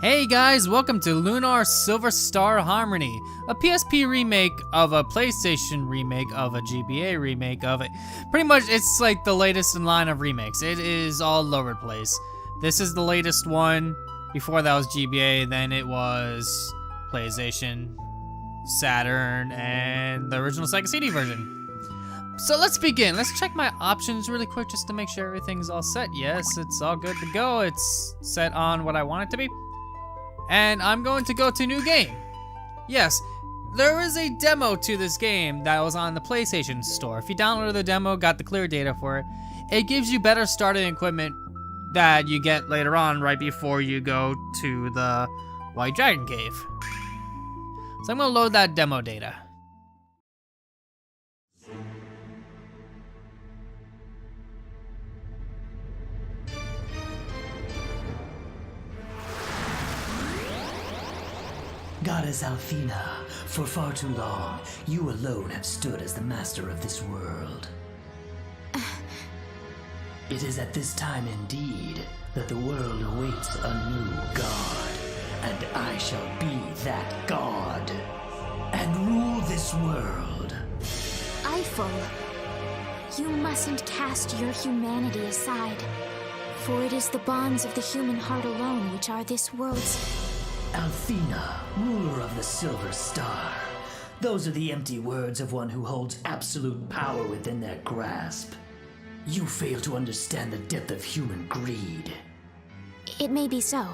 Hey guys, welcome to Lunar Silver Star Harmony, a PSP remake of a PlayStation remake of a GBA remake of it. Pretty much, it's like the latest in line of remakes. It is all over the place. This is the latest one. Before that was GBA, then it was PlayStation, Saturn, and the original Sega CD version. So let's begin. Let's check my options really quick just to make sure everything's all set. Yes, it's all good to go. It's set on what I want it to be. And I'm going to go to new game. Yes, there is a demo to this game that was on the PlayStation Store. If you download the demo, got the clear data for it, it gives you better starting equipment that you get later on right before you go to the White Dragon Cave. So I'm gonna load that demo data. Goddess Althena, for far too long, you alone have stood as the master of this world. It is at this time indeed that the world awaits a new god, and I shall be that god, and rule this world. Eiffel, you mustn't cast your humanity aside, for it is the bonds of the human heart alone which are this world's. Althena, ruler of the Silver Star. Those are the empty words of one who holds absolute power within their grasp. You fail to understand the depth of human greed. It may be so.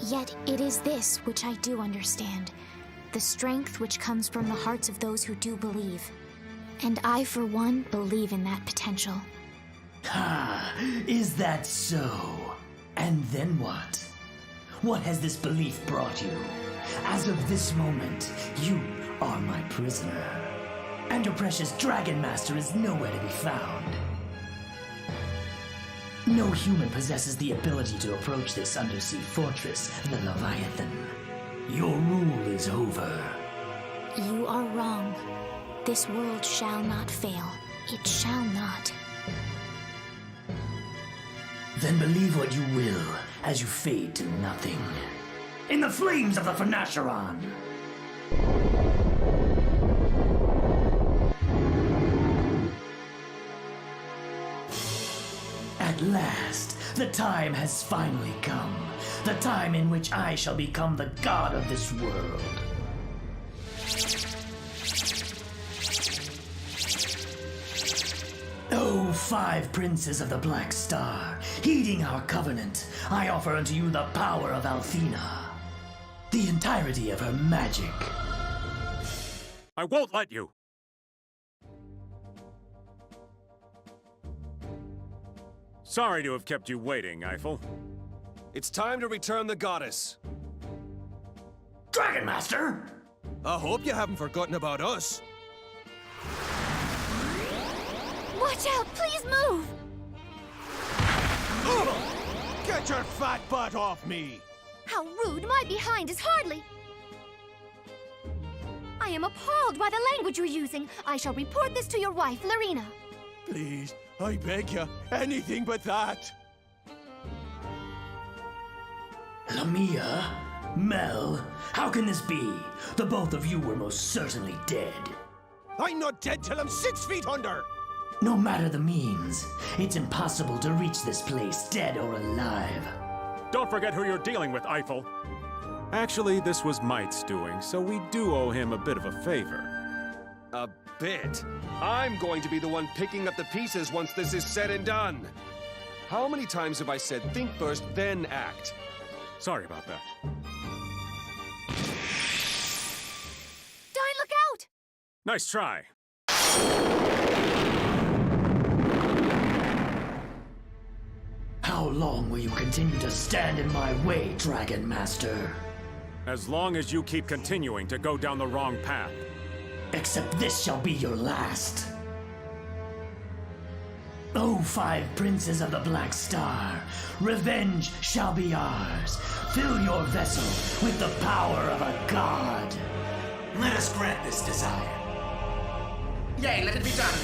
Yet it is this which I do understand. The strength which comes from the hearts of those who do believe. And I, for one, believe in that potential. Ha! Is that so? And then what? What has this belief brought you? As of this moment, you are my prisoner. And your precious Dragon Master is nowhere to be found. No human possesses the ability to approach this undersea fortress, the Leviathan. Your rule is over. You are wrong. This world shall not fail. It shall not. Then believe what you will, as you fade to nothing. In the flames of the Phenaceron! At last, the time has finally come. The time in which I shall become the god of this world. O five princes of the Black Star, heeding our covenant, I offer unto you the power of Althena. The entirety of her magic. I won't let you! Sorry to have kept you waiting, Eiffel. It's time to return the goddess. Dragon Master! I hope you haven't forgotten about us. Watch out! Please move! Ugh! Get your fat butt off me! How rude! My behind is hardly... I am appalled by the language you're using. I shall report this to your wife, Larina. Please, I beg you, anything but that. Lamia? Mel? How can this be? The both of you were most certainly dead. I'm not dead till I'm 6 feet under! No matter the means, it's impossible to reach this place dead or alive. Don't forget who you're dealing with, Eiffel. Actually, this was Might's doing, so we do owe him a bit of a favor. A bit? I'm going to be the one picking up the pieces once this is said and done. How many times have I said think first, then act? Sorry about that. Dine, look out! Nice try. How long will you continue to stand in my way, Dragon Master? As long as you keep continuing to go down the wrong path. Except this shall be your last. O five princes of the Black Star, revenge shall be ours. Fill your vessel with the power of a god. Let us grant this desire. Yea, let it be done.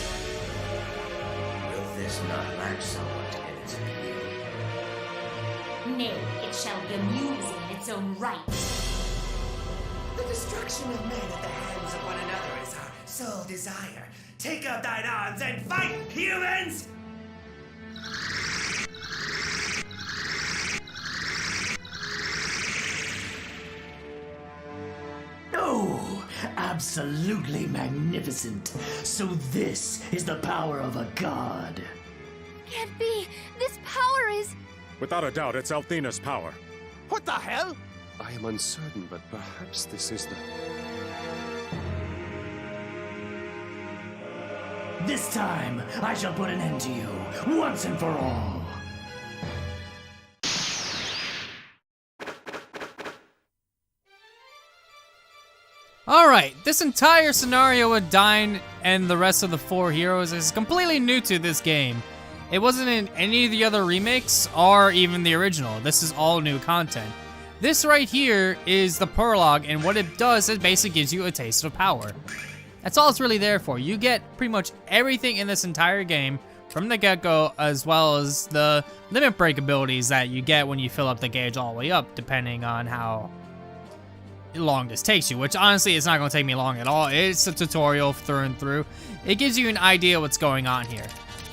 Will this not lack somewhat in its appeal? Nay, it shall be amusing in its own right. The destruction of men at the hands of one another is our sole desire. Take up thine arms and fight, humans! Oh, absolutely magnificent. So this is the power of a god. Can't be. This power is. Without a doubt, it's Althena's power. What the hell? I am uncertain, but perhaps this is the... This time, I shall put an end to you, once and for all. Alright, this entire scenario with Dyne and the rest of the 4 heroes is completely new to this game. It wasn't in any of the other remakes or even the original. This is all new content. This right here is the prologue, and what it does is basically gives you a taste of power. That's all it's really there for. You get pretty much everything in this entire game from the get-go, as well as the limit break abilities that you get when you fill up the gauge all the way up, depending on how long this takes you, which honestly it's not going to take me long at all. It's a tutorial through and through. It gives you an idea what's going on here.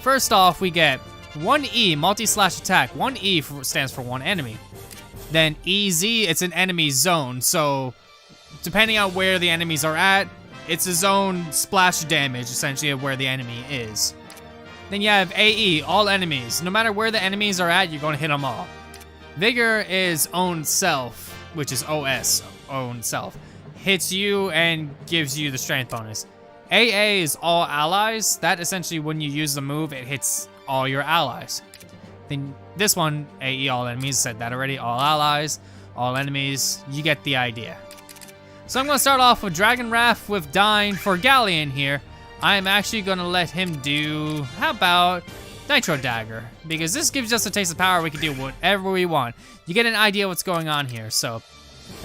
First off, we get 1E, multi-slash attack. 1E stands for one enemy. Then EZ, it's an enemy zone, so depending on where the enemies are at, it's a zone splash damage essentially of where the enemy is. Then you have AE, all enemies. No matter where the enemies are at, you're going to hit them all. Vigor is own self, which is OS, own self. Hits you and gives you the strength bonus. AA is all allies. That essentially when you use the move, it hits all your allies. Then this one, AE all enemies, said that already. All allies, all enemies, you get the idea. So I'm gonna start off with Dragon Wrath with Dyne for Galleon here. I'm actually gonna let him do, how about Nitro Dagger? Because this gives us a taste of power, we can do whatever we want. You get an idea what's going on here, so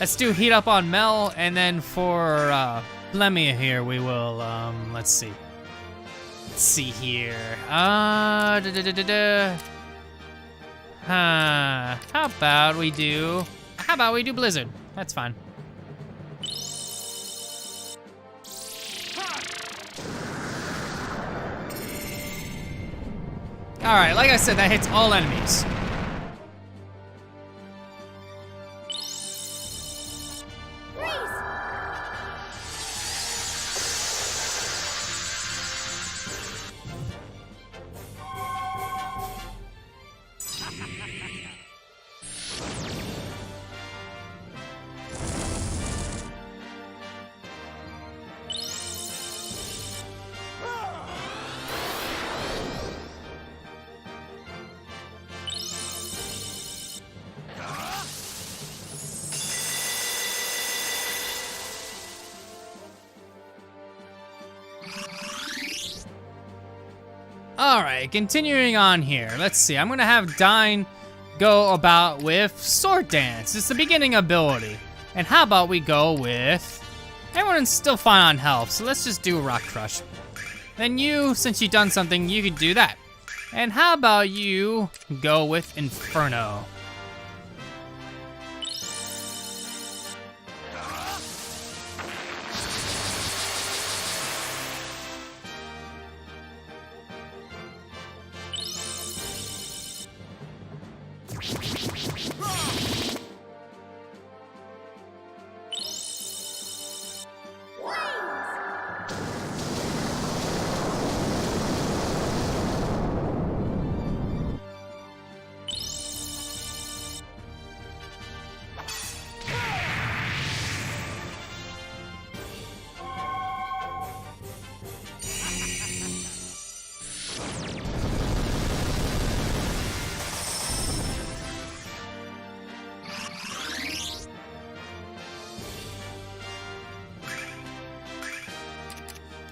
let's do Heat Up on Mel, and then for Lemia here, we will, let's see. Let's see here. How about we do Blizzard? That's fine. Alright, like I said, that hits all enemies. Alright, continuing on here. Let's see, I'm gonna have Dyne go about with Sword Dance. It's the beginning ability. And how about we go with... Everyone's still fine on health, so let's just do Rock Crush. Then you, since you've done something, you could do that. And how about you go with Inferno?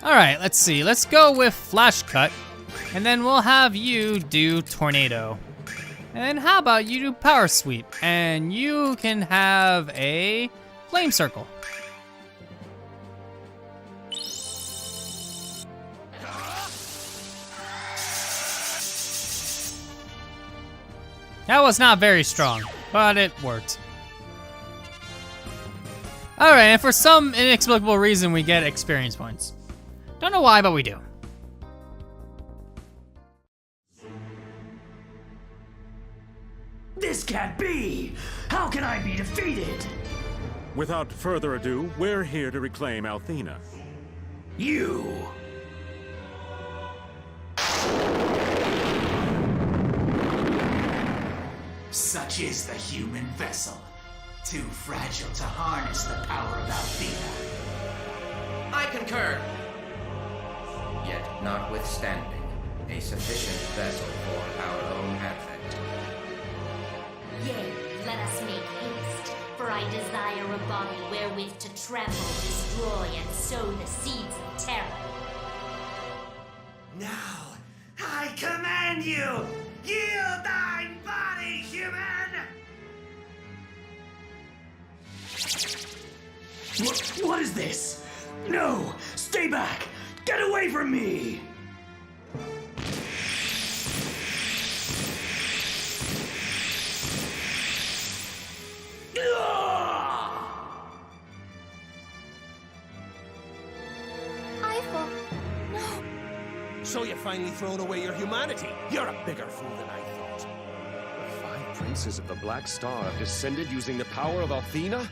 Alright, let's see. Let's go with Flash Cut, and then we'll have you do Tornado. And then how about you do Power Sweep, and you can have a Flame Circle. That was not very strong, but it worked. Alright, and for some inexplicable reason, we get experience points. Don't know why, but we do. This can't be! How can I be defeated? Without further ado, we're here to reclaim Althena. You! Such is the human vessel. Too fragile to harness the power of Althena. I concur. Yet notwithstanding, a sufficient vessel for our own advent. Yea, let us make haste, for I desire a body wherewith to trample, destroy, and sow the seeds of terror. Now, I command you! Yield thine body, human! What is this? No! Stay back! Get away from me! Eiffel, no. So you finally thrown away your humanity. You're a bigger fool than I thought. The 5 princes of the Black Star have descended using the power of Althena?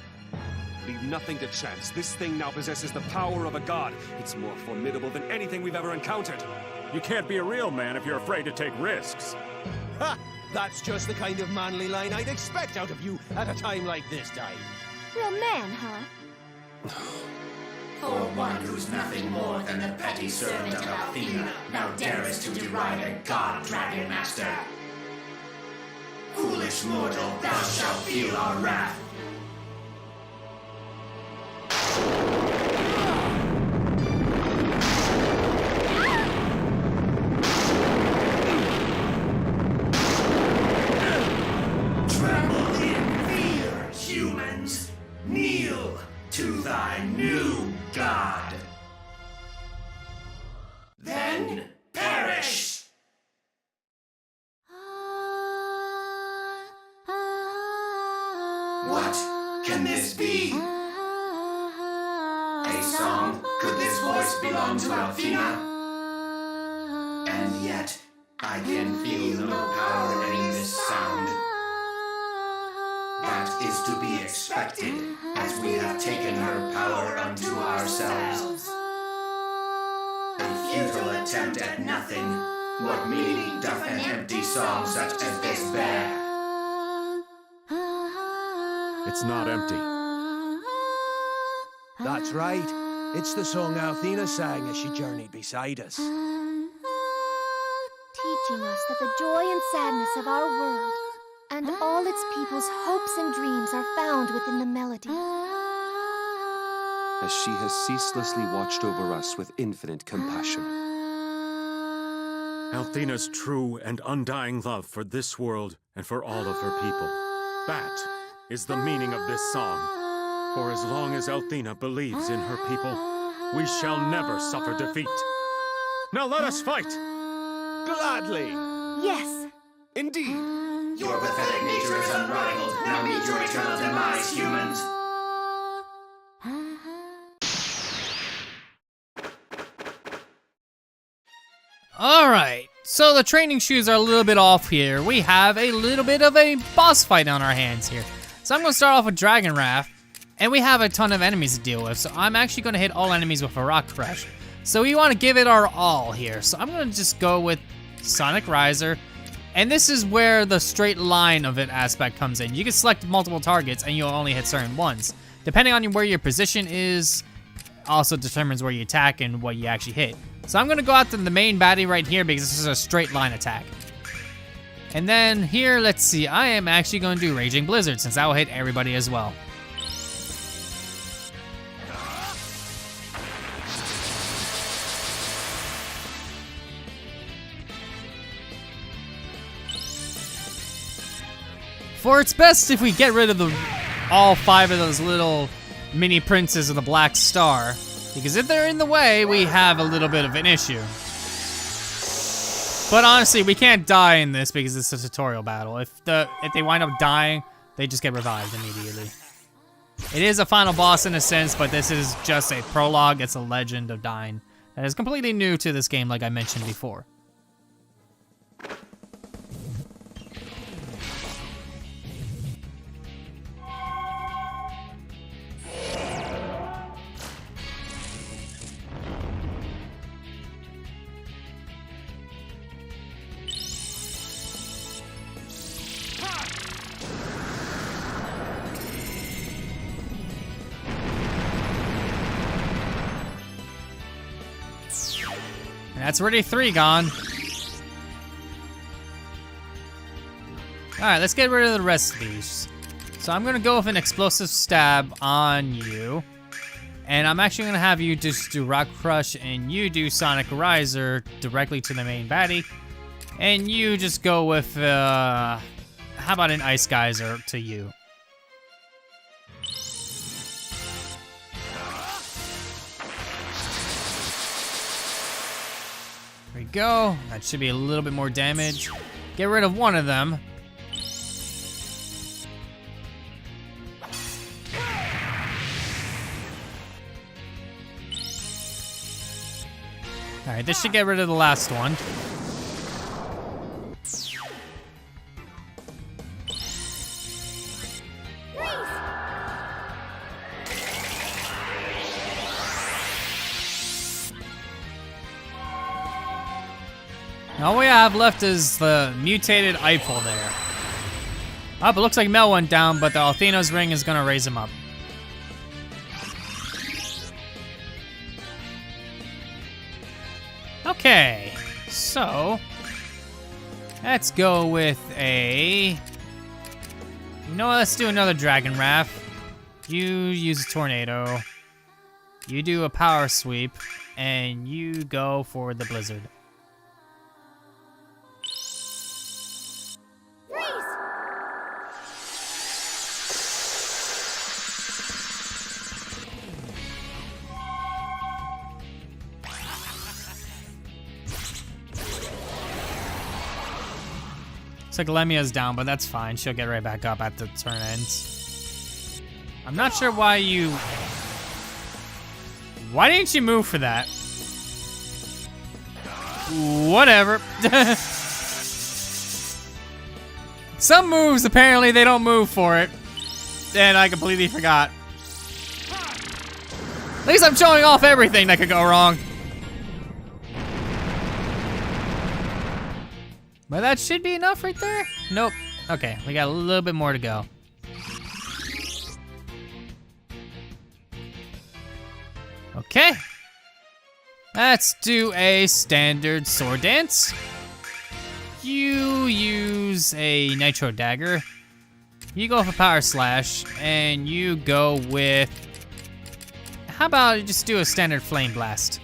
Leave nothing to chance. This thing now possesses the power of a god. It's more formidable than anything we've ever encountered. You can't be a real man if you're afraid to take risks. Ha! That's just the kind of manly line I'd expect out of you at a time like this, Dave. Real man, huh? For one who's nothing more than the petty servant of Althena, now darest to deride a god dragon master. Foolish mortal, thou shalt feel our wrath. Tremble in fear, humans! Kneel to thy new god! Then perish! What can this be? A song? Could this voice belong to Althena? And yet, I can feel no power in this sound. That is to be expected, as we have taken her power unto ourselves. A futile attempt at nothing. What meaning doth an empty song such as this bear? It's not empty. That's right. It's the song Althena sang as she journeyed beside us. Teaching us that the joy and sadness of our world and all its people's hopes and dreams are found within the melody. As she has ceaselessly watched over us with infinite compassion. Althena's true and undying love for this world and for all of her people. That is the meaning of this song. For as long as Althena believes in her people, we shall never suffer defeat. Now let us fight! Gladly! Yes. Indeed! Your pathetic nature is unrivaled. Now meet your eternal demise, humans. Alright, so the training shoes are a little bit off here. We have a little bit of a boss fight on our hands here. So I'm gonna start off with Dragon Wrath, and we have a ton of enemies to deal with, so I'm actually gonna hit all enemies with a Rock Crush. So we wanna give it our all here. So I'm gonna just go with Sonic Riser, and this is where the straight line of it aspect comes in. You can select multiple targets and you'll only hit certain ones. Depending on where your position is, also determines where you attack and what you actually hit. So I'm gonna go out to the main baddie right here because this is a straight line attack. And then here, let's see, I am actually gonna do Raging Blizzard since that will hit everybody as well. For it's best if we get rid of all 5 of those little mini princes of the Black Star, because if they're in the way, we have a little bit of an issue. But honestly, we can't die in this because it's a tutorial battle. If they wind up dying, they just get revived immediately. It is a final boss in a sense, but this is just a prologue. It's a legend of dying that is completely new to this game, like I mentioned before. That's already 3 gone. Alright, let's get rid of the rest of these. So I'm gonna go with an explosive stab on you. And I'm actually gonna have you just do Rock Crush and you do Sonic Riser directly to the main baddie. And you just go with, how about an Ice Geyser to you? There we go. That should be a little bit more damage. Get rid of one of them. Alright, this should get rid of the last one. All we have left is the mutated Eiffel there. Oh, but it looks like Mel went down, but the Althena's ring is gonna raise him up. Okay, so let's go with a... You know what, let's do another Dragon Wrath. You use a Tornado. You do a Power Sweep, and you go for the Blizzard. Looks like Lemia's down, but that's fine. She'll get right back up at the turn ends. I'm not sure why you... Why didn't you move for that? Whatever. Some moves, apparently, they don't move for it. And I completely forgot. At least I'm showing off everything that could go wrong. But that should be enough right there. Nope. Okay, we got a little bit more to go. Okay. Let's do a standard sword dance. You use a Nitro Dagger. You go for Power Slash, and you go with... How about you just do a standard Flame Blast?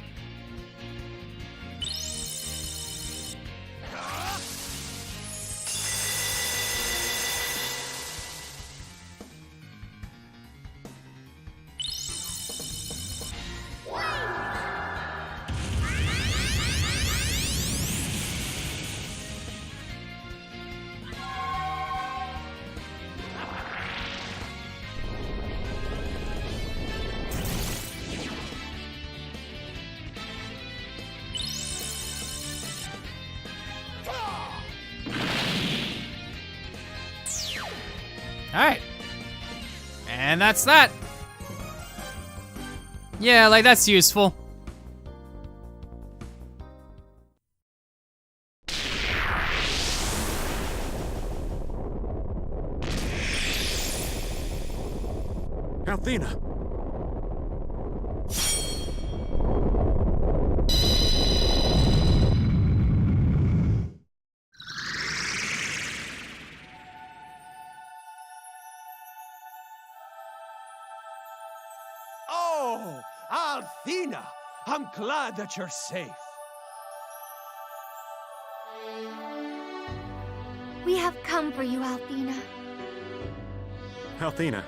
Alright. And that's that. Yeah, like, that's useful. Althena! Oh, Althena! I'm glad that you're safe. We have come for you, Althena. Althena,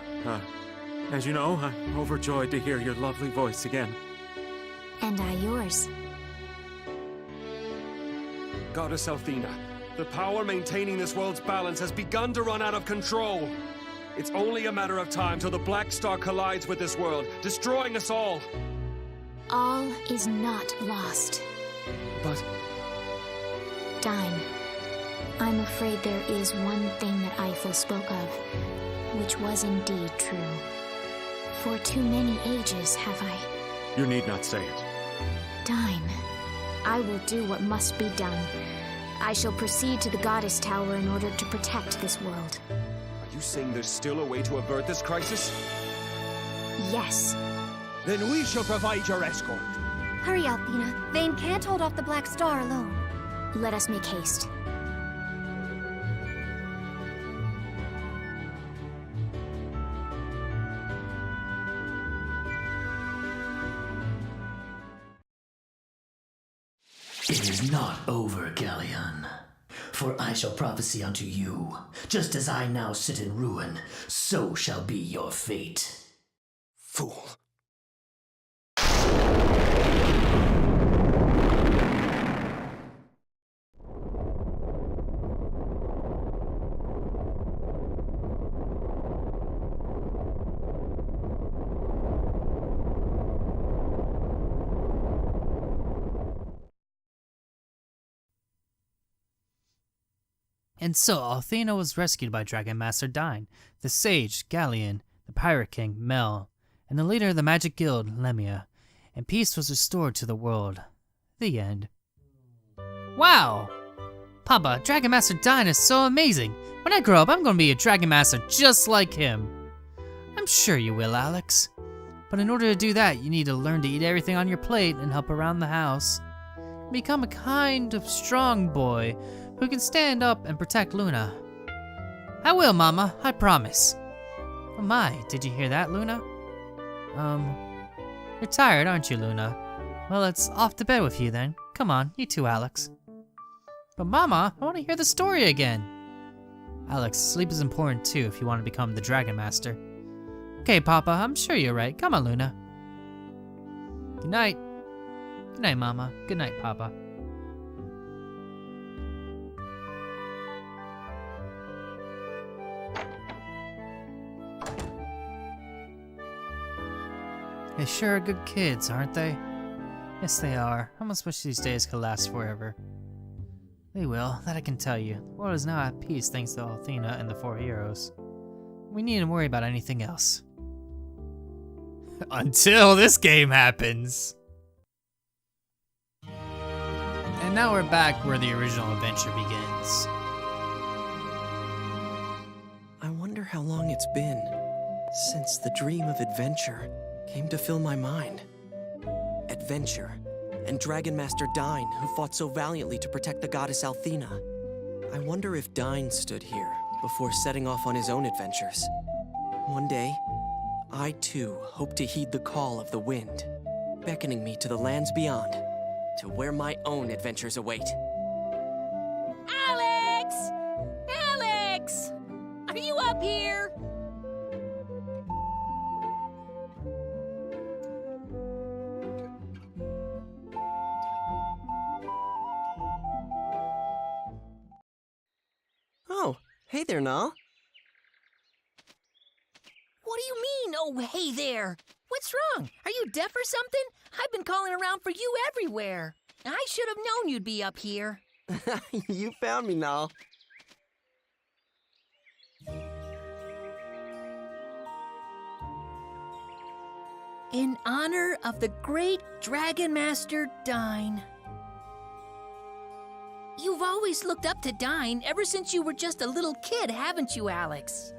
as you know, I'm overjoyed to hear your lovely voice again. And I yours. Goddess Althena, the power maintaining this world's balance has begun to run out of control. It's only a matter of time till the Black Star collides with this world, destroying us all. All is not lost. But Dine, I'm afraid there is one thing that Eiffel spoke of, which was indeed true. For too many ages have I... You need not say it. Dine, I will do what must be done. I shall proceed to the Goddess Tower in order to protect this world. are you saying there's still a way to avert this crisis? Yes. Then we shall provide your escort. Hurry, Althena. Vane can't hold off the Black Star alone. Let us make haste. It is not over, Galleon. For I shall prophesy unto you, just as I now sit in ruin, so shall be your fate. Fool. And so Althena was rescued by Dragon Master Dine, the Sage, Galleon, the Pirate King, Mel, and the leader of the Magic Guild, Lemia, and peace was restored to the world. The end. Wow! Papa, Dragon Master Dine is so amazing! When I grow up, I'm gonna be a Dragon Master just like him. I'm sure you will, Alex. But in order to do that, you need to learn to eat everything on your plate and help around the house. Become a kind of strong boy who can stand up and protect Luna. I will, Mama, I promise. Oh my, did you hear that, Luna? You're tired, aren't you, Luna? Well, let's off to bed with you then. Come on, you too, Alex. But Mama, I want to hear the story again. Alex, sleep is important too if you want to become the Dragon Master. Okay, Papa, I'm sure you're right. Come on, Luna. Good night. Good night, Mama. Good night, Papa. They sure are good kids, aren't they? Yes, they are. I almost wish these days could last forever. They will, that I can tell you. The world is now at peace thanks to Althena and the 4 heroes. We needn't worry about anything else. Until this game happens! And now we're back where the original adventure begins. I wonder how long it's been since the dream of adventure came to fill my mind. Adventure, and Dragon Master Dine, who fought so valiantly to protect the goddess Althena. I wonder if Dine stood here before setting off on his own adventures. One day, I too hope to heed the call of the wind, beckoning me to the lands beyond, to where my own adventures await. Alex! Alex! Are you up here? Oh, hey there, Nal. What do you mean, oh, hey there? What's wrong? Are you deaf or something? I've been calling around for you everywhere. I should have known you'd be up here. You found me, Nal. In honor of the great Dragon Master Dine. You've always looked up to Dine ever since you were just a little kid, haven't you, Alex?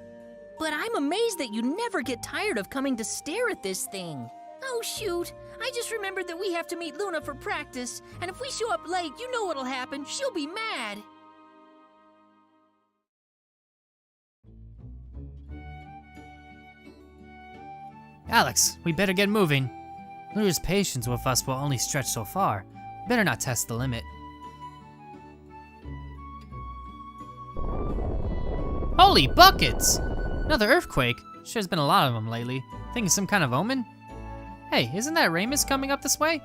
But I'm amazed that you never get tired of coming to stare at this thing. Oh, shoot. I just remembered that we have to meet Luna for practice, and if we show up late, you know what'll happen. She'll be mad. Alex, we better get moving. Luna's patience with us will only stretch so far. Better not test the limit. Holy buckets! Another earthquake? Sure has been a lot of them lately. Think it's some kind of omen? Hey, isn't that Ramus coming up this way?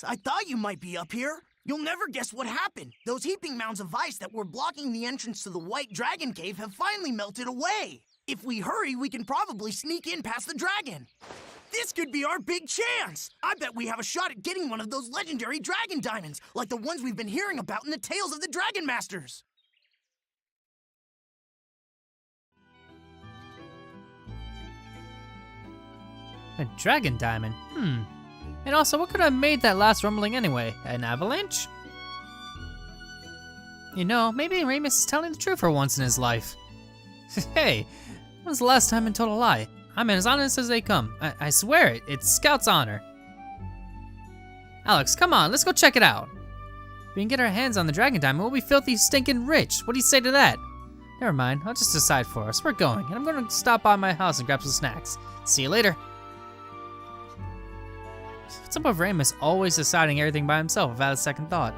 I thought you might be up here. You'll never guess what happened. Those heaping mounds of ice that were blocking the entrance to the White Dragon Cave have finally melted away. If we hurry, we can probably sneak in past the dragon. This could be our big chance. I bet we have a shot at getting one of those legendary dragon diamonds, like the ones we've been hearing about in the tales of the Dragon Masters. A dragon diamond? And also, what could have made that last rumbling anyway? An avalanche? You know, maybe Ramus is telling the truth for once in his life. Hey, when was the last time in total lie? I'm as honest as they come. I swear it. It's Scout's honor. Alex, come on, let's go check it out. If we can get our hands on the dragon diamond, we'll be filthy stinking rich. What do you say to that? Never mind, I'll just decide for us. We're going, and I'm gonna stop by my house and grab some snacks. See you later. What's up with Ramus always deciding everything by himself without a second thought?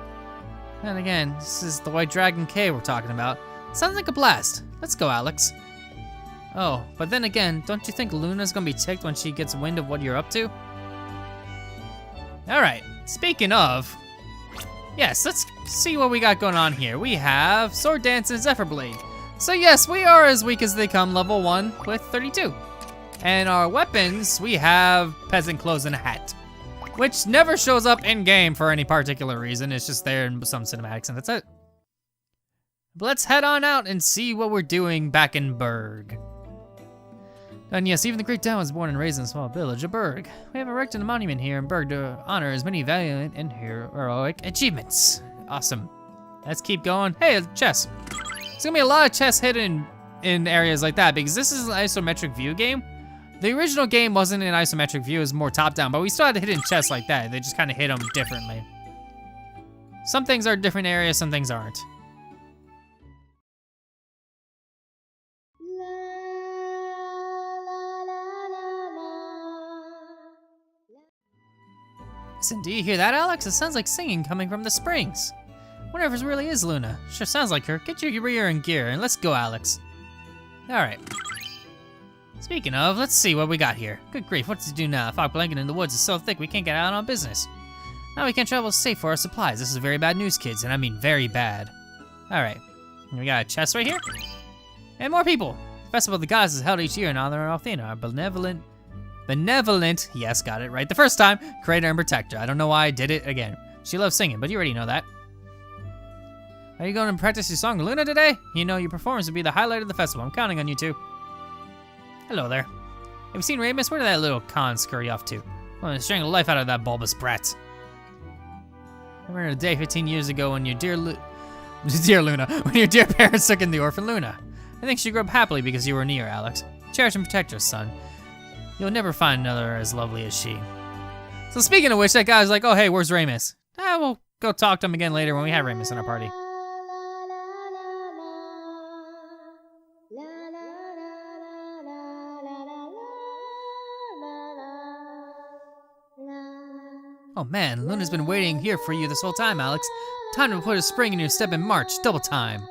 And again, this is the White Dragon Cave we're talking about. Sounds like a blast. Let's go, Alex. Oh, but then again, don't you think Luna's gonna be ticked when she gets wind of what you're up to? Alright, speaking of, yes, let's see what we got going on here. We have Sword Dance and Zephyr Blade. So yes, we are as weak as they come, level 1 with 32. And our weapons, we have Peasant Clothes and a Hat, which never shows up in-game for any particular reason. It's just there in some cinematics and that's it. But let's head on out and see what we're doing back in Berg. And yes, even the Great Dawn was born and raised in a small village of Berg. We have erected a monument here in Berg to honor his many valiant and heroic achievements. Awesome. Let's keep going. Hey, a chest. There's gonna be a lot of chests hidden in areas like that because this is an isometric view game. The original game wasn't an isometric view, it was more top-down, but we still had hidden chests like that. They just kind of hit them differently. Some things are different areas, some things aren't. Listen, do you hear that, Alex? It sounds like singing coming from the springs. Wonder if it really is Luna. Sure sounds like her. Get your rear in gear and let's go, Alex. Alright. Speaking of, let's see what we got here. Good grief, what to do now? The fog blanket in the woods is so thick we can't get out on business. Now we can't travel safe for our supplies. This is very bad news, kids, and I mean very bad. Alright. We got a chest right here. And more people. The Festival of the Gods is held each year in honor of Athena, our benevolent, yes, got it right the first time, creator and protector. I don't know why I did it again. She loves singing, but you already know that. Are you going to practice your song Luna today? You know, your performance will be the highlight of the festival. I'm counting on you two. Hello there. Have you seen Ramus? Where did that little con scurry off to? I'm gonna strangle the life out of that bulbous brat. I remember a day 15 years ago when your dear Luna, when your dear parents took in the orphan Luna. I think she grew up happily because you were near, Alex. Cherish and protect her, son. You'll never find another as lovely as she. So speaking of which, that guy's like, oh hey, where's Ramus? We'll go talk to him again later when we have Ramus in our party. Oh man, Luna's been waiting here for you this whole time, Alex. Time to put a spring in your step and march, double time.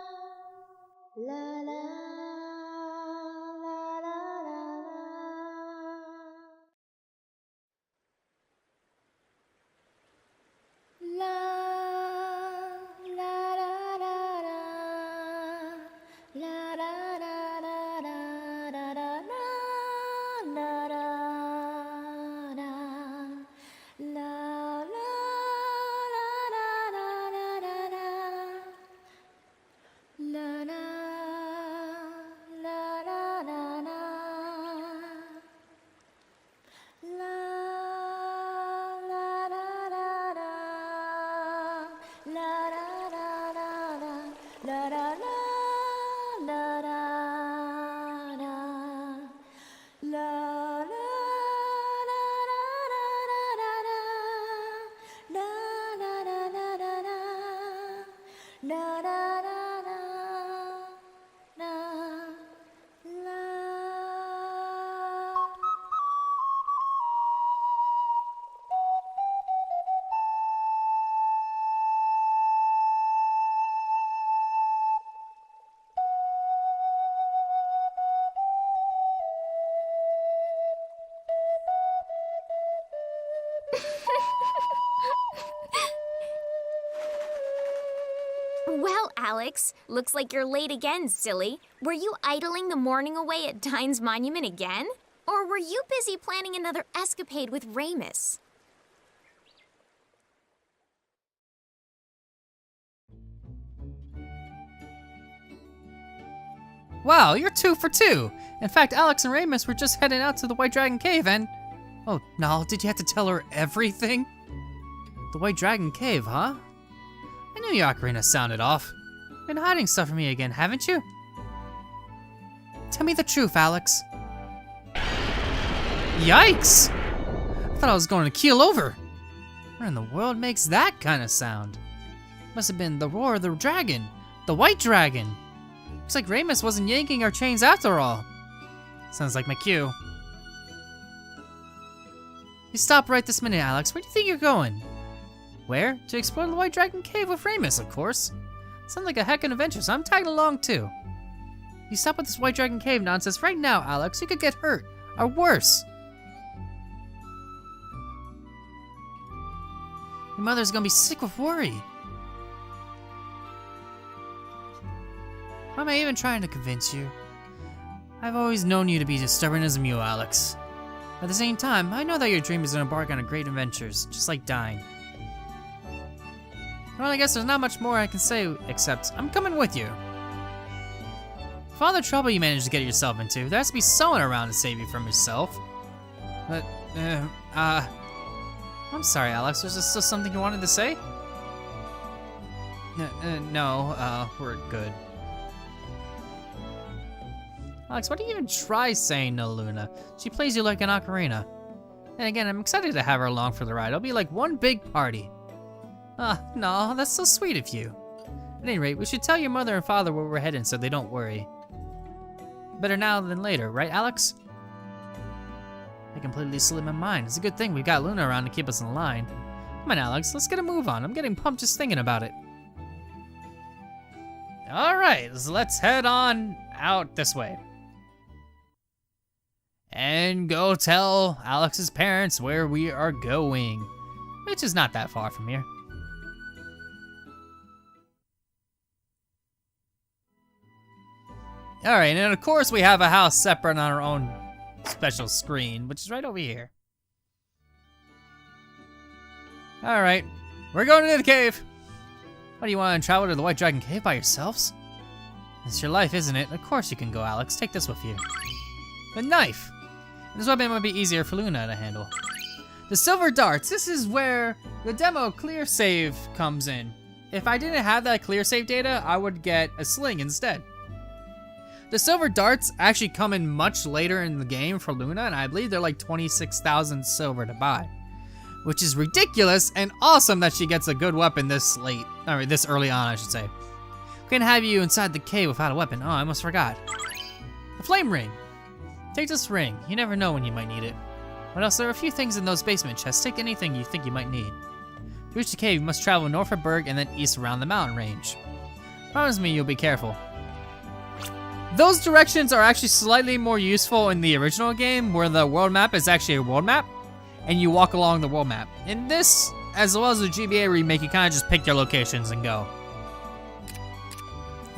Well, Alex, looks like you're late again, silly. Were you idling the morning away at Dine's monument again? Or were you busy planning another escapade with Ramus? Wow, you're 2 for 2. In fact, Alex and Ramus were just heading out to the White Dragon Cave and... Oh, no, did you have to tell her everything? The White Dragon Cave, huh? I knew your ocarina sounded off. Been hiding stuff from me again, haven't you? Tell me the truth, Alex. Yikes! I thought I was going to keel over. What in the world makes that kind of sound? Must have been the roar of the dragon. The White Dragon. Looks like Ramus wasn't yanking our chains after all. Sounds like my cue. You stop right this minute, Alex. Where do you think you're going? Where? To explore the White Dragon Cave with Ramus, of course. Sounds like a heck of an adventure, so I'm tagging along too. You stop with this White Dragon Cave nonsense right now, Alex. You could get hurt, or worse. Your mother's gonna be sick with worry. Why am I even trying to convince you? I've always known you to be as stubborn as a mule, Alex. At the same time, I know that your dream is to embark on a great adventures, just like Dine. Well, I guess there's not much more I can say, except I'm coming with you. For all the trouble you managed to get yourself into, there has to be someone around to save you from yourself. But, I'm sorry, Alex, was there still something you wanted to say? No, we're good. Alex, why do you even try saying no, Luna? She plays you like an ocarina. And again, I'm excited to have her along for the ride. It'll be like one big party. No, that's so sweet of you. At any rate, we should tell your mother and father where we're heading so they don't worry. Better now than later, right, Alex? I completely slipped my mind. It's a good thing we got Luna around to keep us in line. Come on, Alex, let's get a move on. I'm getting pumped just thinking about it. All right, so let's head on out this way. And go tell Alex's parents where we are going, which is not that far from here. All right, and of course we have a house separate on our own special screen, which is right over here. All right, we're going into the cave. What, do you want to travel to the White Dragon Cave by yourselves? It's your life, isn't it? Of course you can go, Alex. Take this with you. The knife. This weapon might be easier for Luna to handle. The silver darts. This is where the demo clear save comes in. If I didn't have that clear save data, I would get a sling instead. The silver darts actually come in much later in the game for Luna, and I believe they're like 26,000 silver to buy, which is ridiculous and awesome that she gets a good weapon this late, or this early on, I should say. We can't have you inside the cave without a weapon. Oh, I almost forgot. The flame ring. Take this ring. You never know when you might need it. What else? There are a few things in those basement chests. Take anything you think you might need. To reach the cave, you must travel north of Berg and then east around the mountain range. Promise me you'll be careful. Those directions are actually slightly more useful in the original game, where the world map is actually a world map, and you walk along the world map. In this, as well as the GBA remake, you kind of just pick your locations and go.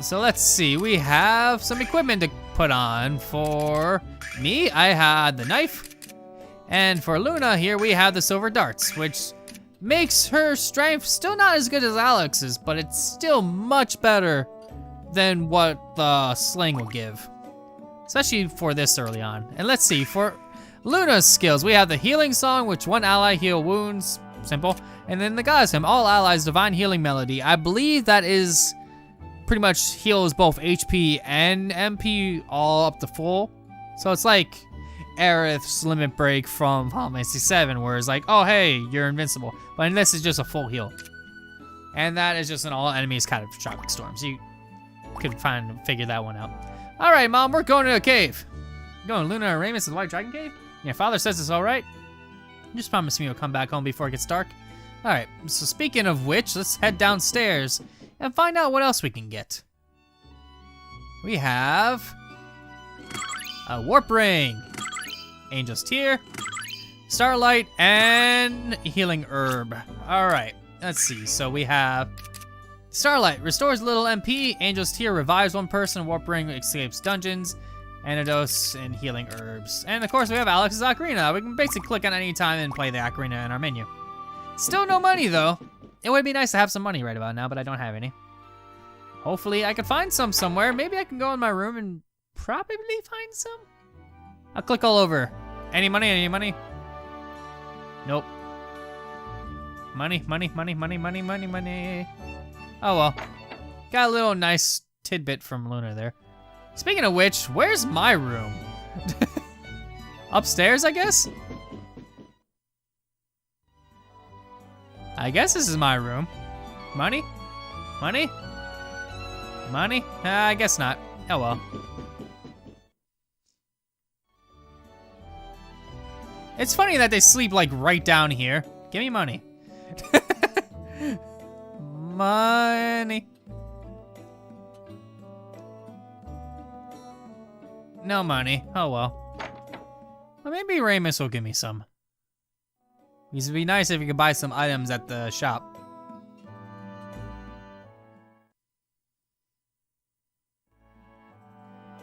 So let's see, we have some equipment to put on. For me, I had the knife, and for Luna here, we have the silver darts, which makes her strength still not as good as Alex's, but it's still much better than what the sling will give, especially for this early on. And let's see, for Luna's skills, we have the healing song, which one ally heal wounds, simple, and then the goddess hymn, all allies divine healing melody. I believe that is pretty much heals both HP and MP all up to full. So it's like Aerith's limit break from Final Fantasy VII, where it's like, oh hey, you're invincible, but in this is just a full heal, and that is just an all enemies kind of tropic storms. You could figure that one out. All right, Mom, we're going to a cave. Going Luna and Ramus to the White Dragon Cave? Your father says it's all right. Just promise me you'll come back home before it gets dark. All right, so speaking of which, let's head downstairs and find out what else we can get. We have a warp ring, Angel's Tear, Starlight, and Healing Herb. All right, let's see. So we have Starlight restores little MP. Angel's Tear revives one person. Warp Ring escapes dungeons. Antidotes and healing herbs. And of course we have Alex's Ocarina. We can basically click on any time and play the Ocarina in our menu. Still no money though. It would be nice to have some money right about now, but I don't have any. Hopefully I could find some somewhere. Maybe I can go in my room and probably find some. I'll click all over. Any money, any money? Nope. Money, money, money, money, money, money, money. Oh well. Got a little nice tidbit from Lunar there. Speaking of which, where's my room? Upstairs, I guess? I guess this is my room. Money? Money? Money? I guess not. Oh well. It's funny that they sleep like right down here. Give me money. Money. No money. Oh well. Well, maybe Ramus will give me some. It would be nice if you could buy some items at the shop.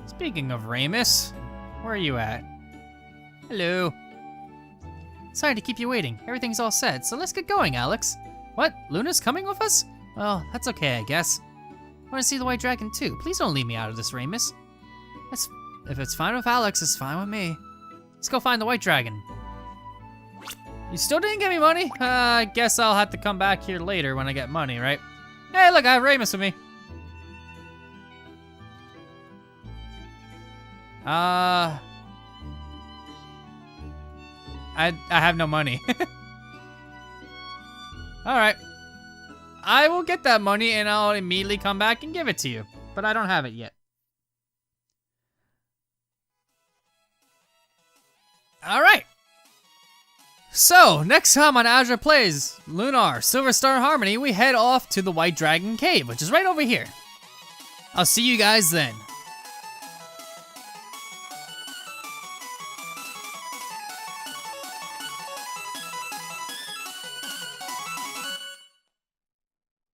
Speaking of Ramus, where are you at? Hello. Sorry to keep you waiting. Everything's all set, so let's get going, Alex. What? Luna's coming with us? Well, that's okay, I guess. I want to see the White Dragon too. Please don't leave me out of this, Ramus. If it's fine with Alex, it's fine with me. Let's go find the White Dragon. You still didn't give me money? I guess I'll have to come back here later when I get money, right? Hey, look, I have Ramus with me. I have no money. Alright. I will get that money and I'll immediately come back and give it to you. But I don't have it yet. Alright. So, next time on Azure Plays Lunar Silver Star Harmony, we head off to the White Dragon Cave, which is right over here. I'll see you guys then.